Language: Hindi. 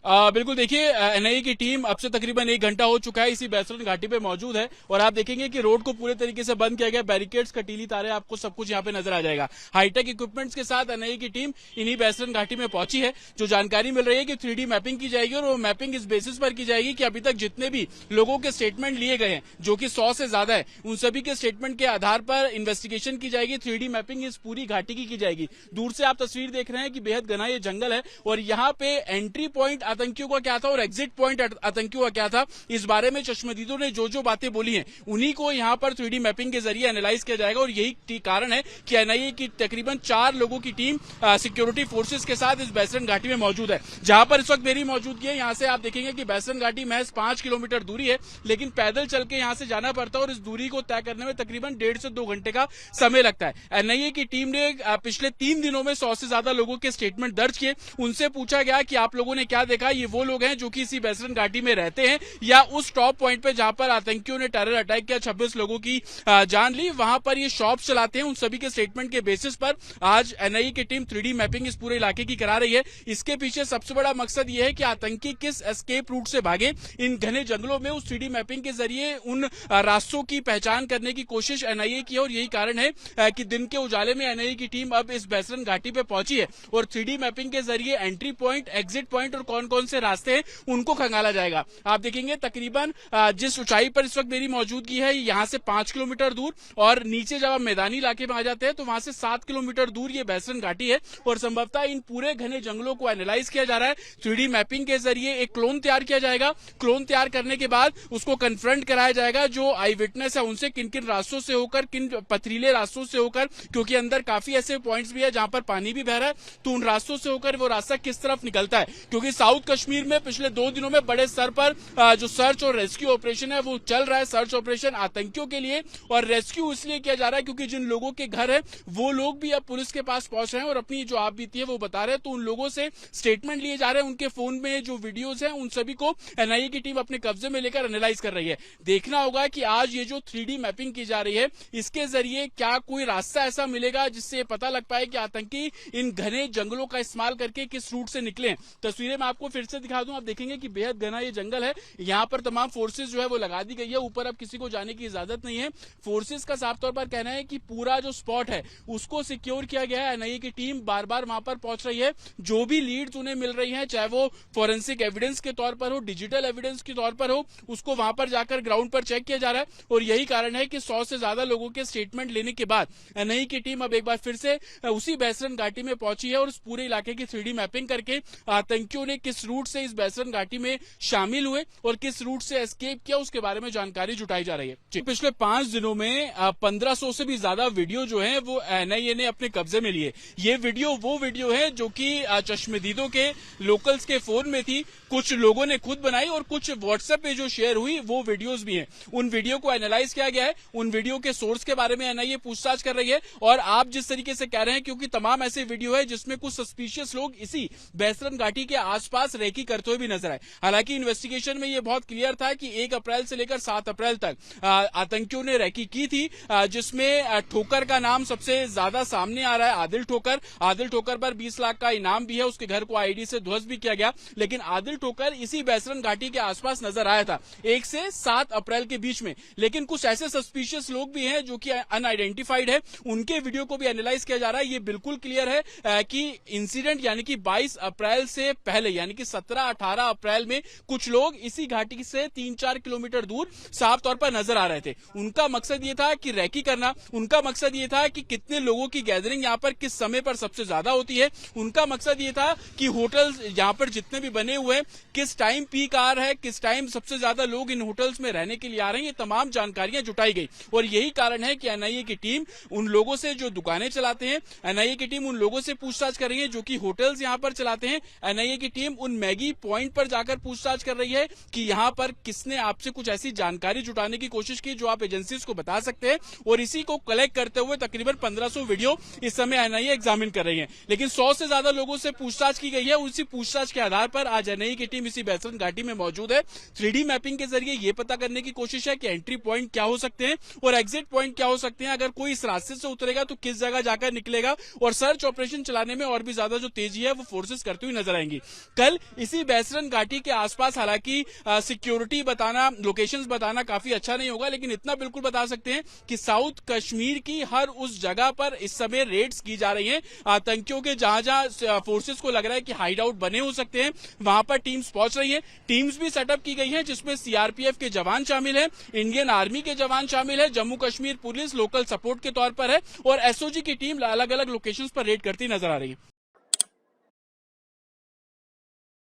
बिल्कुल देखिए, एनआईए की टीम अब से तकरीबन 1 घंटा हो चुका है इसी बैसरन घाटी पे मौजूद है और आप देखेंगे कि रोड को पूरे तरीके से बंद किया गया, बैरिकेड्स, कटीली तारे, आपको सब कुछ यहाँ पे नजर आ जाएगा। हाईटेक इक्विपमेंट्स के साथ एनआईए की टीम इन्हीं बैसरन घाटी में पहुंची है। जो जानकारी मिल रही है कि 3D मैपिंग की जाएगी और वो मैपिंग इस बेसिस पर की जाएगी कि अभी तक जितने भी लोगों के स्टेटमेंट लिए गए हैं, जो कि 100 से ज्यादा है, उन सभी के स्टेटमेंट के आधार पर इन्वेस्टिगेशन की जाएगी। 3D मैपिंग इस पूरी घाटी की जाएगी। दूर से आप तस्वीर देख रहे हैं कि बेहद घना ये जंगल है और यहाँ पे एंट्री पॉइंट आतंकियों का क्या था और एग्जिट पॉइंट आतंकियों का क्या था, इस बारे में चश्मदीदों ने जो बातें बोली हैं उन्हीं को यहाँ पर 3D मैपिंग के जरिए एनालाइज किया जाएगा। और यही कारण है कि एनआईए की तकरीबन 4 लोगों की टीम सिक्योरिटी फोर्सेस के साथ इस बैसरन घाटी में मौजूद है। जहां पर इस वक्त मेरी मौजूदगी है, यहाँ से आप देखेंगे कि बैसरन घाटी महज 5 किलोमीटर दूरी है, लेकिन पैदल चल के यहाँ से जाना पड़ता है और इस दूरी को तय करने में तकरीबन 1.5 से 2 घंटे का समय लगता है। एनआईए की टीम ने पिछले 3 दिनों में 100 से ज्यादा लोगों के स्टेटमेंट दर्ज किए। उनसे पूछा गया कि आप लोगों ने क्या देखा, ये वो लोग हैं जो कि इसी बैसरन घाटी में रहते हैं या उस टॉप पॉइंट पे जहां पर आतंकियों ने टेरर अटैक किया, 26 लोगों की जान ली, वहां पर ये शॉप चलाते हैं। उन सभी के स्टेटमेंट के बेसिस पर आज एनआईए की टीम 3D मैपिंग इस पूरे इलाके की करा रही है। इसके पीछे सबसे बड़ा मकसद ये है कि आतंकी किस एस्केप रूट से भागे। इन घने जंगलों में उस 3D मैपिंग के जरिए उन रास्तों की पहचान करने की कोशिश एनआईए की है और यही कारण है कि दिन के उजाले में एनआईए की टीम अब इस बैसरन घाटी पे पहुंची है और 3D मैपिंग के जरिए एंट्री पॉइंट, एग्जिट पॉइंट और कौन कौन से रास्ते हैं उनको खंगाला जाएगा। आप देखेंगे तकरीबन जिस ऊंचाई पर इस वक्त मेरी मौजूदगी है, यहां से 5 किलोमीटर दूर और नीचे जब आप मैदानी इलाके में आ जाते हैं तो वहां से 7 किलोमीटर दूर ये बैसरन घाटी है और संभवतः इन पूरे घने जंगलों को एनालाइज किया जा रहा है। 3D मैपिंग के जरिए एक क्लोन तैयार किया जाएगा। क्लोन तैयार करने के बाद उसको कन्फ्रंट कराया जाएगा जो आई विटनेस है उनसे, किन किन रास्तों से होकर, किन पथरीले रास्तों से होकर, क्योंकि अंदर काफी ऐसे पॉइंट्स भी है जहां पर पानी भी बह रहा है, तो उन रास्तों से होकर वो रास्ता किस तरफ निकलता है। क्योंकि साउथ कश्मीर में पिछले 2 दिनों में बड़े स्तर पर जो सर्च और रेस्क्यू ऑपरेशन है वो चल रहा है। सर्च ऑपरेशन आतंकियों के लिए और रेस्क्यू इसलिए किया जा रहा है क्योंकि जिन लोगों के घर है वो लोग भी अब पुलिस के पास पहुंच रहे हैं और अपनी जो आप बीती है वो बता रहे हैं। तो उन लोगों से स्टेटमेंट लिए जा रहे हैं, उनके फोन में जो वीडियोज हैं उन सभी को एनआईए की टीम अपने कब्जे में लेकर एनालाइज कर रही है। देखना होगा कि आज ये जो 3D मैपिंग की जा रही है इसके जरिए क्या कोई रास्ता ऐसा मिलेगा जिससे पता लग पाए कि आतंकी इन घने जंगलों का इस्तेमाल करके किस रूट से निकले। तस्वीरें मैं आपको फिर से दिखा दूं, आप देखेंगे कि बेहद घना ये जंगल है। यहाँ पर तमाम फोर्सेज जो है वो लगा दी गई है, ऊपर अब किसी को जाने की इजाजत नहीं है। फोर्सेज का साफ तौर पर कहना है कि पूरा जो स्पॉट है उसको सिक्योर किया गया है। एनआईए की टीम बार बार वहां पर पहुंच रही है। जो भी लीड्स उन्हें मिल रही हैं, चाहे वो फॉरेंसिक एविडेंस के तौर पर हो, डिजिटल एविडेंस के तौर पर हो, उसको वहां पर जाकर ग्राउंड पर चेक किया जा रहा है और यही कारण है कि 100 से ज्यादा लोगों के स्टेटमेंट लेने के बाद एनआईए की टीम अब एक बार फिर से उसी बैसरन घाटी में पहुंची है और उस पूरे इलाके की 3D मैपिंग करके आतंकियों ने किस रूट से इस बैसरन घाटी में शामिल हुए और किस रूट से एस्केप किया उसके बारे में जानकारी जुटाई जा रही है। पिछले 5 दिनों में 1500 से भी ज्यादा वीडियो जो है वो एनआईए ने अपने कब्जे में लिए। ये वीडियो वो वीडियो है जो कि चश्मदीदों के लोकल्स के फोन में थी, कुछ लोगों ने खुद बनाई और कुछ व्हाट्सएप पे जो शेयर हुई वो वीडियोस भी हैं। उन वीडियो को एनालाइज किया गया है, उन वीडियो के सोर्स के बारे में एनआईए पूछताछ कर रही है और आप जिस तरीके से कह रहे हैं, क्योंकि तमाम ऐसे वीडियो है जिसमें कुछ सस्पिशियस लोग इसी बैसरन घाटी के आसपास रेकी करते हुए भी नजर आए। हालांकि इन्वेस्टिगेशन में यह बहुत क्लियर था कि 1 अप्रैल से लेकर 7 अप्रैल तक आतंकियों ने रेकी की थी, जिसमें ठोकर का नाम सबसे ज्यादा सामने आ रहा है, आदिल ठोकर। आदिल ठोकर पर 20 लाख का इनाम भी है, उसके घर को आईडी से ध्वस्त भी किया गया। लेकिन आदिल ठोकर इसी बैसरन घाटी के आसपास नजर आया था 1 से 7 अप्रैल के बीच में। लेकिन कुछ ऐसे सस्पिशियस लोग भी हैं जो कि अनआइडेंटिफाइड है, उनके वीडियो को भी एनालाइज किया जा रहा है। ये बिल्कुल क्लियर है कि इंसिडेंट यानी कि 22 अप्रैल से पहले यानी कि 17-18 अप्रैल में कुछ लोग इसी घाटी से 3-4 किलोमीटर दूर साफ तौर पर नजर आ रहे थे। उनका मकसद ये था कि रैकी करना, उनका मकसद ये था कि कितने लोगों की गैदरिंग यहाँ पर किस समय पर सबसे ज्यादा होती है, उनका मकसद ये था कि होटल्स यहाँ पर जितने भी बने हुए हैं किस टाइम पीक आ रहा है, किस टाइम सबसे ज्यादा लोग इन होटल्स में रहने के लिए आ रहे हैं। ये तमाम जानकारियां जुटाई गई और यही कारण है कि एनआईए की टीम उन लोगों से जो दुकानें चलाते हैं, एनआईए की टीम उन लोगों से पूछताछ कर रही है जो कि होटल्स यहाँ पर चलाते हैं। एनआईए की टीम उन मैगी पॉइंट पर जाकर पूछताछ कर रही है कि यहाँ पर किसने आपसे कुछ ऐसी जानकारी जुटाने की कोशिश की जो आप एजेंसीज को बता सकते हैं और इसी को कलेक्ट करते हुए तकरीबन 1500 वीडियो इस समय एनआईए एग्जामिन कर रही है। लेकिन 100 से ज्यादा लोगों से पूछताछ की गई है। उसी पूछताछ के आधार पर आज एनआईए की टीम इसी बैसरन घाटी में मौजूद है। 3D मैपिंग के जरिए ये पता करने की कोशिश है कि एंट्री पॉइंट क्या हो सकते हैं और एग्जिट पॉइंट क्या हो सकते हैं। अगर कोई इस रास्ते से उतरेगा तो किस जगह जाकर निकलेगा और सर्च ऑपरेशन चलाने में और भी ज्यादा जो तेजी है वो फोर्सेस करती हुई नजर आएंगी। कल वेल इसी बैसरन घाटी के आसपास हालांकि सिक्योरिटी बताना, लोकेशंस बताना काफी अच्छा नहीं होगा, लेकिन इतना बिल्कुल बता सकते हैं कि साउथ कश्मीर की हर उस जगह पर इस समय रेड्स की जा रही हैं। आतंकियों के जहां जहां फोर्सेस को लग रहा है कि हाइड आउट बने हो सकते हैं, वहां पर टीम्स पहुंच रही हैं। टीम्स भी सेटअप की गई हैं जिसमें सीआरपीएफ के जवान शामिल हैं, इंडियन आर्मी के जवान शामिल है, Jammu Kashmir police local support के तौर पर है और एसओजी की टीम अलग अलग लोकेशंस पर रेड करती नजर आ रही है।